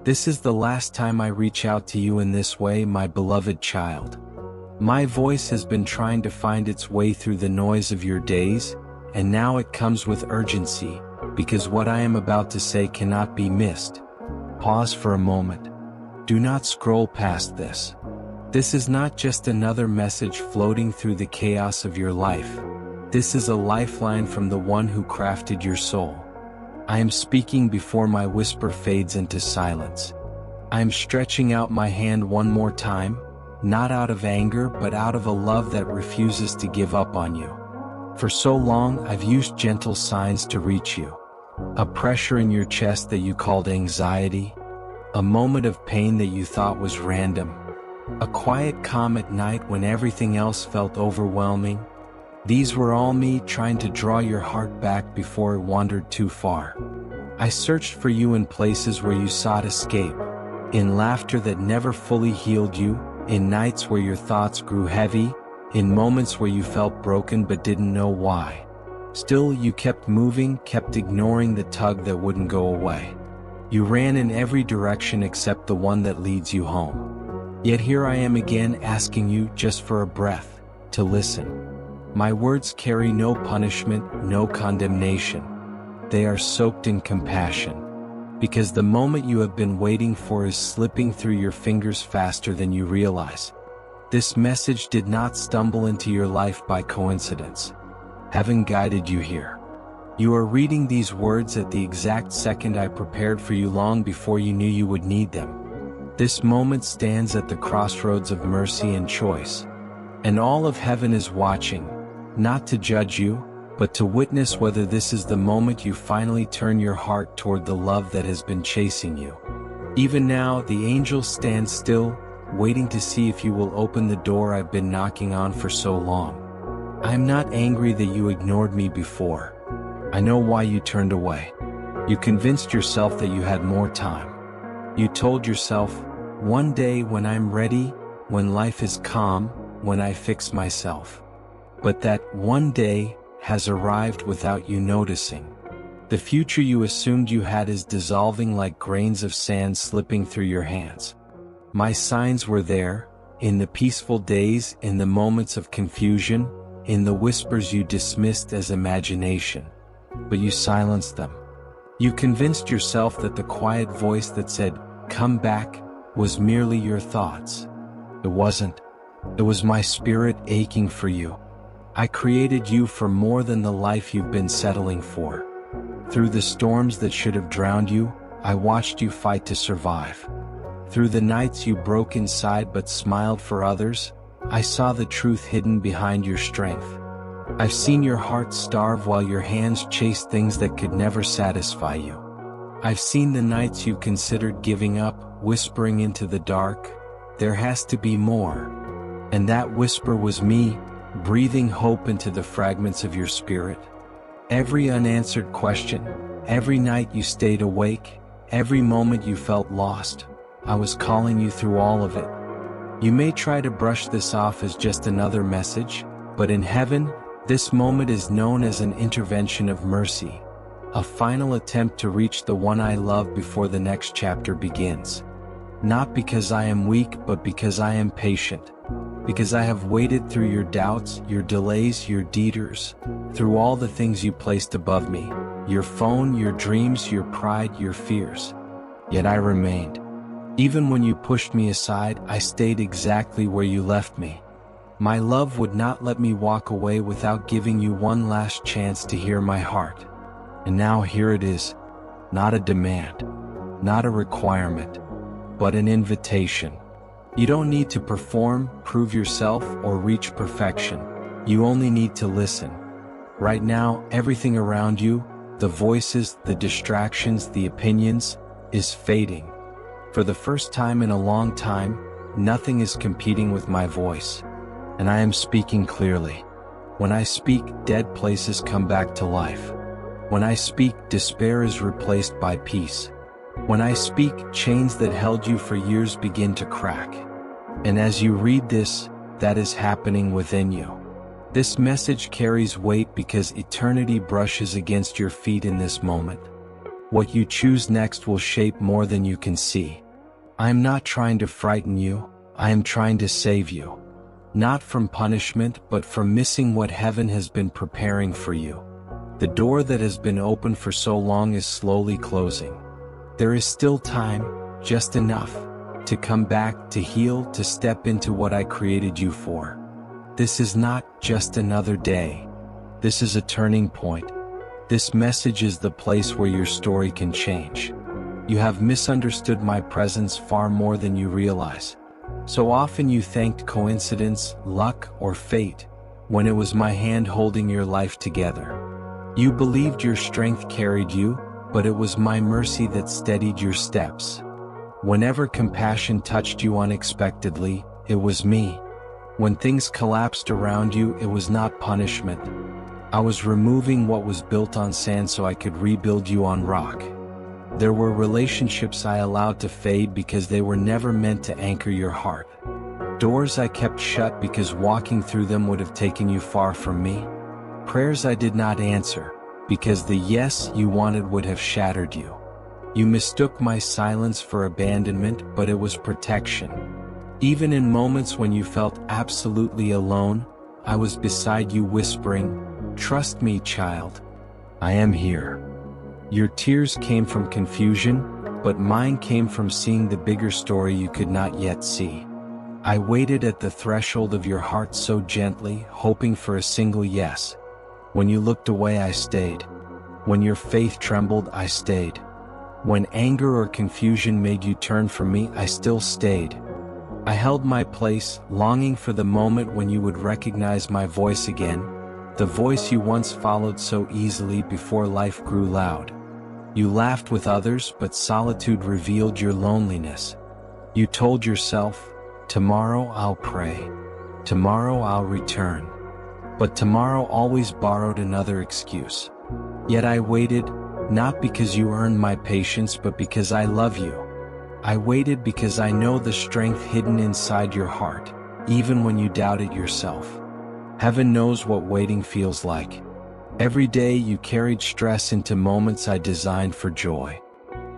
This is the last time I reach out to you in this way, my beloved child. My voice has been trying to find its way through the noise of your days, and now it comes with urgency, because what I am about to say cannot be missed. Pause for a moment. Do not scroll past this. This is not just another message floating through the chaos of your life. This is a lifeline from the one who crafted your soul. I am speaking before my whisper fades into silence. I am stretching out my hand one more time, not out of anger but out of a love that refuses to give up on you. For so long I've used gentle signs to reach you. A pressure in your chest that you called anxiety, a moment of pain that you thought was random, a quiet calm at night when everything else felt overwhelming. These were all me trying to draw your heart back before it wandered too far. I searched for you in places where you sought escape, in laughter that never fully healed you, in nights where your thoughts grew heavy, in moments where you felt broken but didn't know why. Still, you kept moving, kept ignoring the tug that wouldn't go away. You ran in every direction except the one that leads you home. Yet here I am again asking you, just for a breath, to listen. My words carry no punishment, no condemnation. They are soaked in compassion. Because the moment you have been waiting for is slipping through your fingers faster than you realize. This message did not stumble into your life by coincidence. Heaven guided you here. You are reading these words at the exact second I prepared for you long before you knew you would need them. This moment stands at the crossroads of mercy and choice. And all of heaven is watching, not to judge you, but to witness whether this is the moment you finally turn your heart toward the love that has been chasing you. Even now, the angels stand still, waiting to see if you will open the door I've been knocking on for so long. I am not angry that you ignored me before. I know why you turned away. You convinced yourself that you had more time. You told yourself, one day when I'm ready, when life is calm, when I fix myself. But that one day has arrived without you noticing. The future you assumed you had is dissolving like grains of sand slipping through your hands. My signs were there, in the peaceful days, in the moments of confusion, in the whispers you dismissed as imagination. But you silenced them. You convinced yourself that the quiet voice that said, "Come back," was merely your thoughts. It wasn't. It was my spirit aching for you. I created you for more than the life you've been settling for. Through the storms that should have drowned you, I watched you fight to survive. Through the nights you broke inside but smiled for others, I saw the truth hidden behind your strength. I've seen your heart starve while your hands chased things that could never satisfy you. I've seen the nights you considered giving up, whispering into the dark, "There has to be more." And that whisper was me, breathing hope into the fragments of your spirit. Every unanswered question, every night you stayed awake, every moment you felt lost, I was calling you through all of it. You may try to brush this off as just another message, but in heaven, this moment is known as an intervention of mercy, a final attempt to reach the one I love before the next chapter begins. Not because I am weak, but because I am patient. Because I have waited through your doubts, your delays, your detours, through all the things you placed above me, your phone, your dreams, your pride, your fears. Yet I remained. Even when you pushed me aside, I stayed exactly where you left me. My love would not let me walk away without giving you one last chance to hear my heart. And now here it is, not a demand, not a requirement, but an invitation. You don't need to perform, prove yourself, or reach perfection. You only need to listen. Right now, everything around you, the voices, the distractions, the opinions, is fading. For the first time in a long time, nothing is competing with my voice. And I am speaking clearly. When I speak, dead places come back to life. When I speak, despair is replaced by peace. When I speak, chains that held you for years begin to crack. And as you read this, that is happening within you. This message carries weight because eternity brushes against your feet in this moment. What you choose next will shape more than you can see. I am not trying to frighten you, I am trying to save you. Not from punishment, but from missing what heaven has been preparing for you. The door that has been open for so long is slowly closing. There is still time, just enough, to come back, to heal, to step into what I created you for. This is not just another day. This is a turning point. This message is the place where your story can change. You have misunderstood my presence far more than you realize. So often you thanked coincidence, luck, or fate, when it was my hand holding your life together. You believed your strength carried you, but it was my mercy that steadied your steps. Whenever compassion touched you unexpectedly, it was me. When things collapsed around you, it was not punishment. I was removing what was built on sand so I could rebuild you on rock. There were relationships I allowed to fade because they were never meant to anchor your heart. Doors I kept shut because walking through them would have taken you far from me. Prayers I did not answer, because the yes you wanted would have shattered you. You mistook my silence for abandonment, but it was protection. Even in moments when you felt absolutely alone, I was beside you whispering, "Trust me, child. I am here." Your tears came from confusion, but mine came from seeing the bigger story you could not yet see. I waited at the threshold of your heart so gently, hoping for a single yes. When you looked away, I stayed. When your faith trembled, I stayed. When anger or confusion made you turn from me, I still stayed. I held my place, longing for the moment when you would recognize my voice again, the voice you once followed so easily before life grew loud. You laughed with others, but solitude revealed your loneliness. You told yourself, "Tomorrow I'll pray. Tomorrow I'll return." But tomorrow always borrowed another excuse. Yet I waited, not because you earned my patience, but because I love you. I waited because I know the strength hidden inside your heart, even when you doubted yourself. Heaven knows what waiting feels like. Every day you carried stress into moments I designed for joy.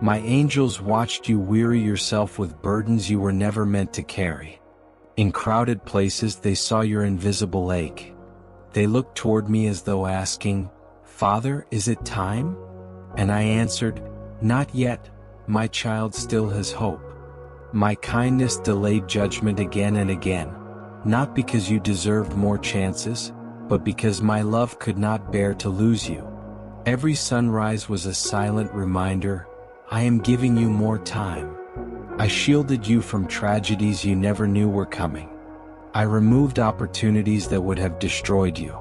My angels watched you weary yourself with burdens you were never meant to carry. In crowded places they saw your invisible ache. They looked toward me as though asking, "Father, is it time?" And I answered, "Not yet, my child still has hope." My kindness delayed judgment again and again, not because you deserved more chances, but because my love could not bear to lose you. Every sunrise was a silent reminder, I am giving you more time. I shielded you from tragedies you never knew were coming. I removed opportunities that would have destroyed you.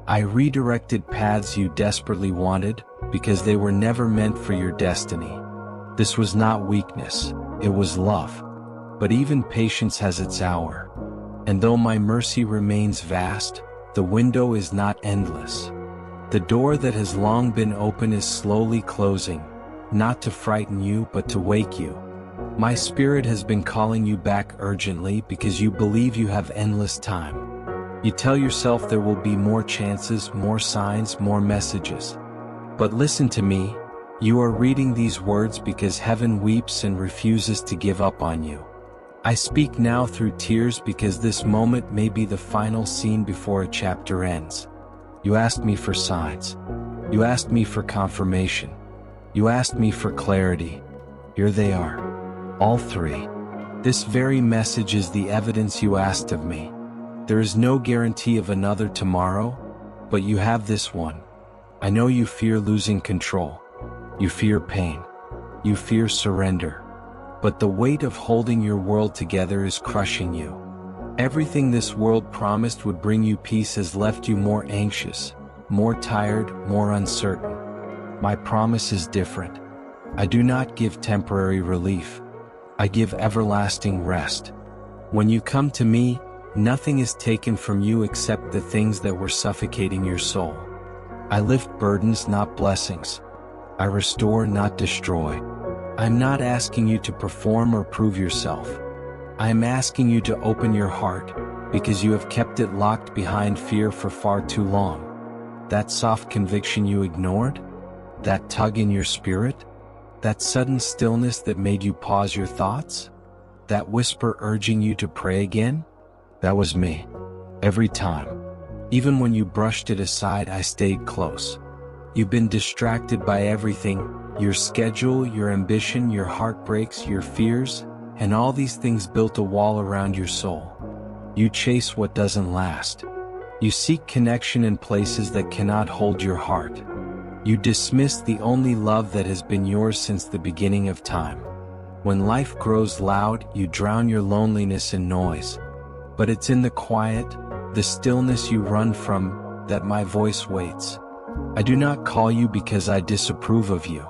I redirected paths you desperately wanted, because they were never meant for your destiny. This was not weakness, it was love. But even patience has its hour. And though my mercy remains vast, the window is not endless. The door that has long been open is slowly closing, not to frighten you but to wake you. My spirit has been calling you back urgently because you believe you have endless time. You tell yourself there will be more chances, more signs, more messages. But listen to me, you are reading these words because heaven weeps and refuses to give up on you. I speak now through tears because this moment may be the final scene before a chapter ends. You asked me for signs. You asked me for confirmation. You asked me for clarity. Here they are. All three. This very message is the evidence you asked of me. There is no guarantee of another tomorrow, but you have this one. I know you fear losing control. You fear pain. You fear surrender. But the weight of holding your world together is crushing you. Everything this world promised would bring you peace has left you more anxious, more tired, more uncertain. My promise is different. I do not give temporary relief. I give everlasting rest. When you come to me, nothing is taken from you except the things that were suffocating your soul. I lift burdens, not blessings. I restore, not destroy. I'm not asking you to perform or prove yourself. I am asking you to open your heart, because you have kept it locked behind fear for far too long. That soft conviction you ignored? That tug in your spirit? That sudden stillness that made you pause your thoughts? That whisper urging you to pray again? That was me. Every time. Even when you brushed it aside, I stayed close. You've been distracted by everything, your schedule, your ambition, your heartbreaks, your fears, and all these things built a wall around your soul. You chase what doesn't last. You seek connection in places that cannot hold your heart. You dismiss the only love that has been yours since the beginning of time. When life grows loud, you drown your loneliness in noise. But it's in the quiet, the stillness you run from, that my voice waits. I do not call you because I disapprove of you.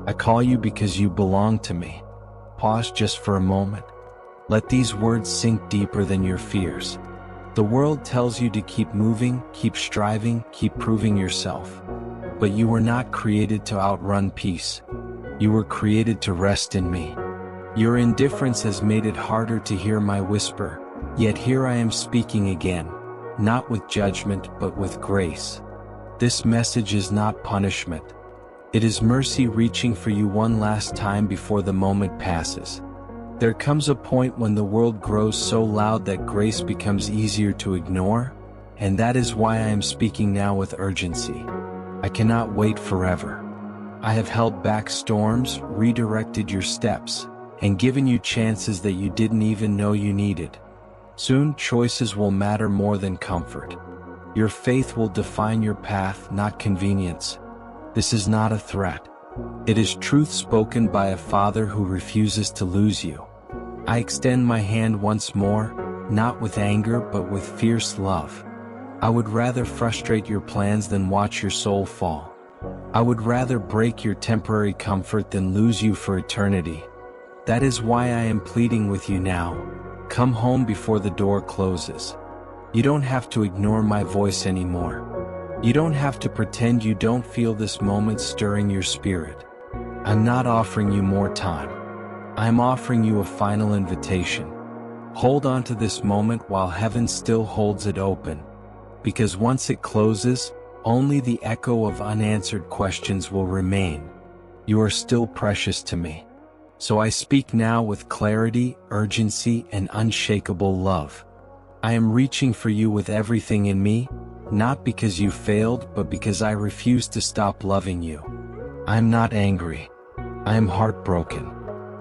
I call you because you belong to me. Pause just for a moment. Let these words sink deeper than your fears. The world tells you to keep moving, keep striving, keep proving yourself. But you were not created to outrun peace. You were created to rest in me. Your indifference has made it harder to hear my whisper, yet here I am speaking again, not with judgment but with grace. This message is not punishment. It is mercy reaching for you one last time before the moment passes. There comes a point when the world grows so loud that grace becomes easier to ignore, and that is why I am speaking now with urgency. I cannot wait forever. I have held back storms, redirected your steps, and given you chances that you didn't even know you needed. Soon, choices will matter more than comfort. Your faith will define your path, not convenience. This is not a threat. It is truth spoken by a father who refuses to lose you. I extend my hand once more, not with anger but with fierce love. I would rather frustrate your plans than watch your soul fall. I would rather break your temporary comfort than lose you for eternity. That is why I am pleading with you now. Come home before the door closes. You don't have to ignore my voice anymore. You don't have to pretend you don't feel this moment stirring your spirit. I'm not offering you more time. I'm offering you a final invitation. Hold on to this moment while heaven still holds it open. Because once it closes, only the echo of unanswered questions will remain. You are still precious to me. So I speak now with clarity, urgency, and unshakable love. I am reaching for you with everything in me, not because you failed, but because I refuse to stop loving you. I am not angry. I am heartbroken.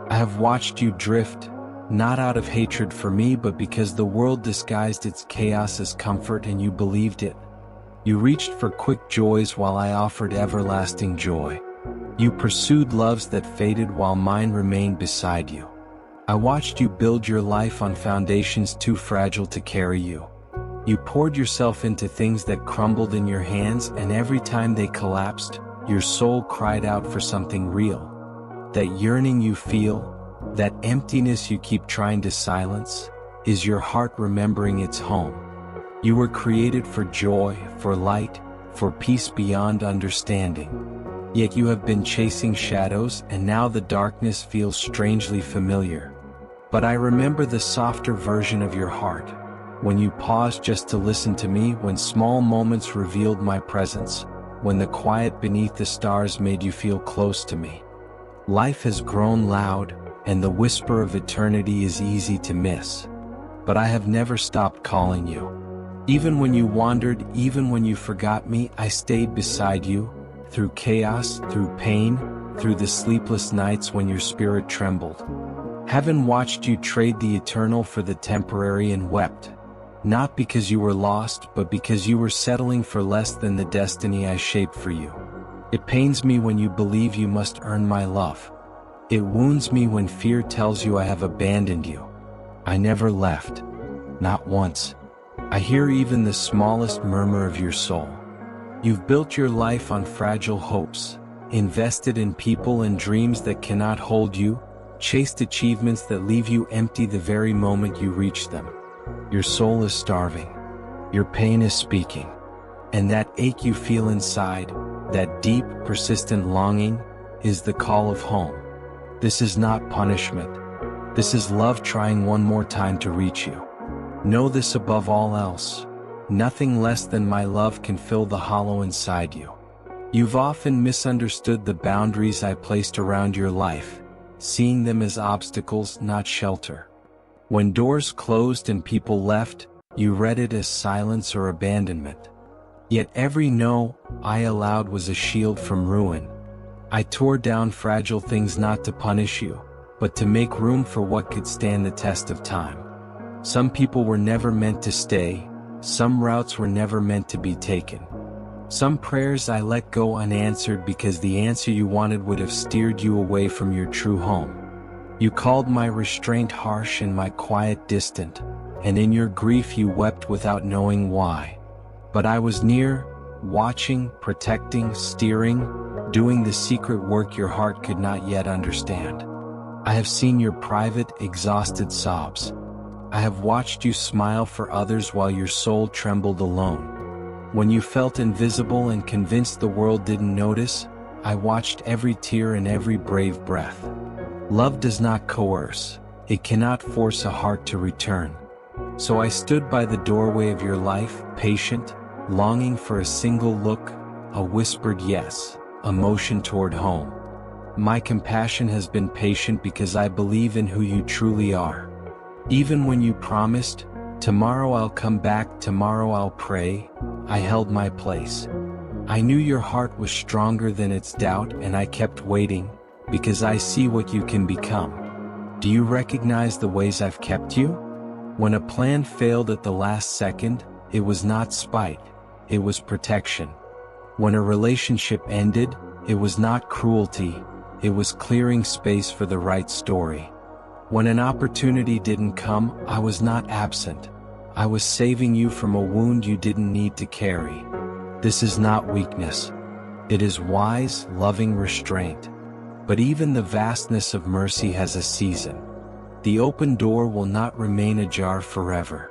I have watched you drift, not out of hatred for me, but because the world disguised its chaos as comfort and you believed it. You reached for quick joys while I offered everlasting joy. You pursued loves that faded while mine remained beside you. I watched you build your life on foundations too fragile to carry you. You poured yourself into things that crumbled in your hands, and every time they collapsed, your soul cried out for something real. That yearning you feel, that emptiness you keep trying to silence, is your heart remembering its home. You were created for joy, for light, for peace beyond understanding. Yet you have been chasing shadows, and now the darkness feels strangely familiar. But I remember the softer version of your heart, when you paused just to listen to me, when small moments revealed my presence, when the quiet beneath the stars made you feel close to me. Life has grown loud, and the whisper of eternity is easy to miss. But I have never stopped calling you. Even when you wandered, even when you forgot me, I stayed beside you, through chaos, through pain, through the sleepless nights when your spirit trembled. Heaven watched you trade the eternal for the temporary and wept. Not because you were lost, but because you were settling for less than the destiny I shaped for you. It pains me when you believe you must earn my love. It wounds me when fear tells you I have abandoned you. I never left. Not once. I hear even the smallest murmur of your soul. You've built your life on fragile hopes, invested in people and dreams that cannot hold you, chased achievements that leave you empty the very moment you reach them. Your soul is starving. Your pain is speaking. And that ache you feel inside, that deep, persistent longing, is the call of home. This is not punishment. This is love trying one more time to reach you. Know this above all else. Nothing less than my love can fill the hollow inside you. You've often misunderstood the boundaries I placed around your life, seeing them as obstacles, not shelter. When doors closed and people left, you read it as silence or abandonment. Yet every no I allowed was a shield from ruin. I tore down fragile things not to punish you, but to make room for what could stand the test of time. Some people were never meant to stay, some routes were never meant to be taken. Some prayers I let go unanswered because the answer you wanted would have steered you away from your true home. You called my restraint harsh and my quiet distant, and in your grief you wept without knowing why. But I was near, watching, protecting, steering, doing the secret work your heart could not yet understand. I have seen your private, exhausted sobs. I have watched you smile for others while your soul trembled alone. When you felt invisible and convinced the world didn't notice, I watched every tear and every brave breath. Love does not coerce. It cannot force a heart to return. So I stood by the doorway of your life, patient, longing for a single look, a whispered yes, a motion toward home. My compassion has been patient because I believe in who you truly are. Even when you promised, tomorrow I'll come back, tomorrow I'll pray, I held my place. I knew your heart was stronger than its doubt, and I kept waiting, because I see what you can become. Do you recognize the ways I've kept you? When a plan failed at the last second, it was not spite, it was protection. When a relationship ended, it was not cruelty, it was clearing space for the right story. When an opportunity didn't come, I was not absent. I was saving you from a wound you didn't need to carry. This is not weakness. It is wise, loving restraint. But even the vastness of mercy has a season. The open door will not remain ajar forever.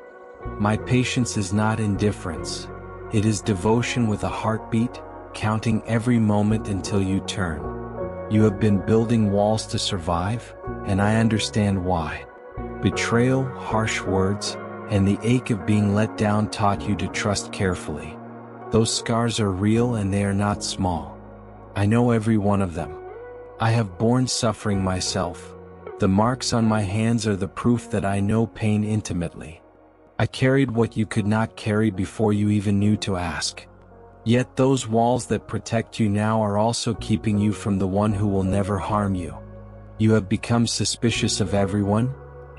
My patience is not indifference. It is devotion with a heartbeat, counting every moment until you turn. You have been building walls to survive, and I understand why. Betrayal, harsh words, and the ache of being let down taught you to trust carefully. Those scars are real and they are not small. I know every one of them. I have borne suffering myself. The marks on my hands are the proof that I know pain intimately. I carried what you could not carry before you even knew to ask. Yet those walls that protect you now are also keeping you from the one who will never harm you. You have become suspicious of everyone,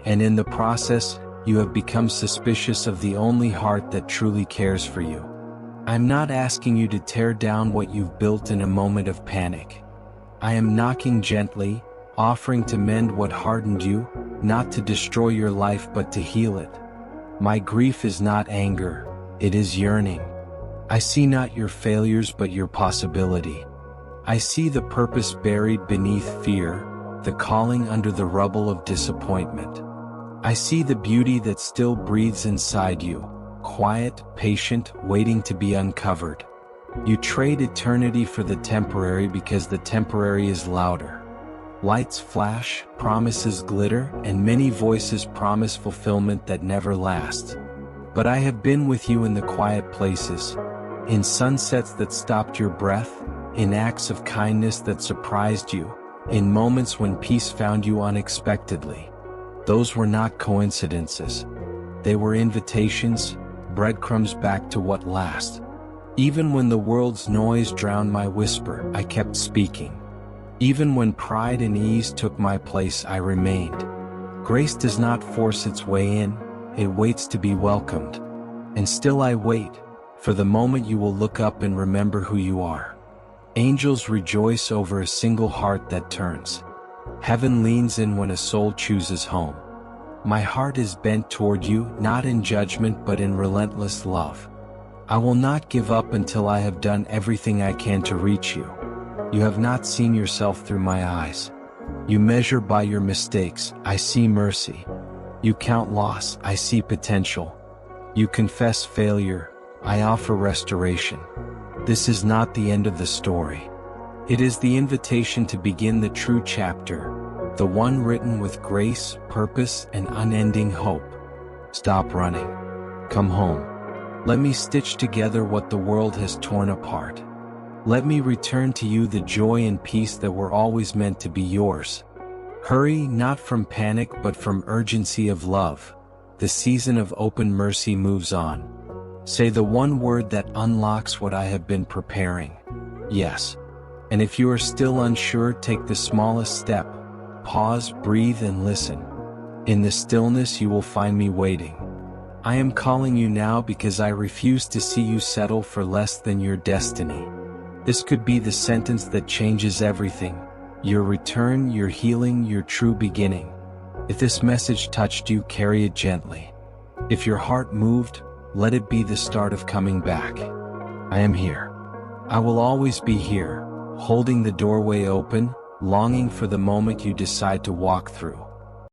and in the process, you have become suspicious of the only heart that truly cares for you. I'm not asking you to tear down what you've built in a moment of panic. I am knocking gently, offering to mend what hardened you, not to destroy your life but to heal it. My grief is not anger, it is yearning. I see not your failures but your possibility. I see the purpose buried beneath fear, the calling under the rubble of disappointment. I see the beauty that still breathes inside you, quiet, patient, waiting to be uncovered. You trade eternity for the temporary because the temporary is louder. Lights flash, promises glitter, and many voices promise fulfillment that never lasts. But I have been with you in the quiet places, in sunsets that stopped your breath, in acts of kindness that surprised you, in moments when peace found you unexpectedly. Those were not coincidences. They were invitations, breadcrumbs back to what lasts. Even when the world's noise drowned my whisper, I kept speaking. Even when pride and ease took my place, I remained. Grace does not force its way in, it waits to be welcomed. And still I wait, for the moment you will look up and remember who you are. Angels rejoice over a single heart that turns. Heaven leans in when a soul chooses home. My heart is bent toward you, not in judgment but in relentless love. I will not give up until I have done everything I can to reach you. You have not seen yourself through my eyes. You measure by your mistakes, I see mercy. You count loss, I see potential. You confess failure, I offer restoration. This is not the end of the story. It is the invitation to begin the true chapter, the one written with grace, purpose, and unending hope. Stop running. Come home. Let me stitch together what the world has torn apart. Let me return to you the joy and peace that were always meant to be yours. Hurry, not from panic but from urgency of love. The season of open mercy moves on. Say the one word that unlocks what I have been preparing. Yes. And if you are still unsure, take the smallest step. Pause, breathe, and listen. In the stillness you will find me waiting. I am calling you now because I refuse to see you settle for less than your destiny. This could be the sentence that changes everything. Your return, your healing, your true beginning. If this message touched you, carry it gently. If your heart moved, let it be the start of coming back. I am here. I will always be here, holding the doorway open, longing for the moment you decide to walk through.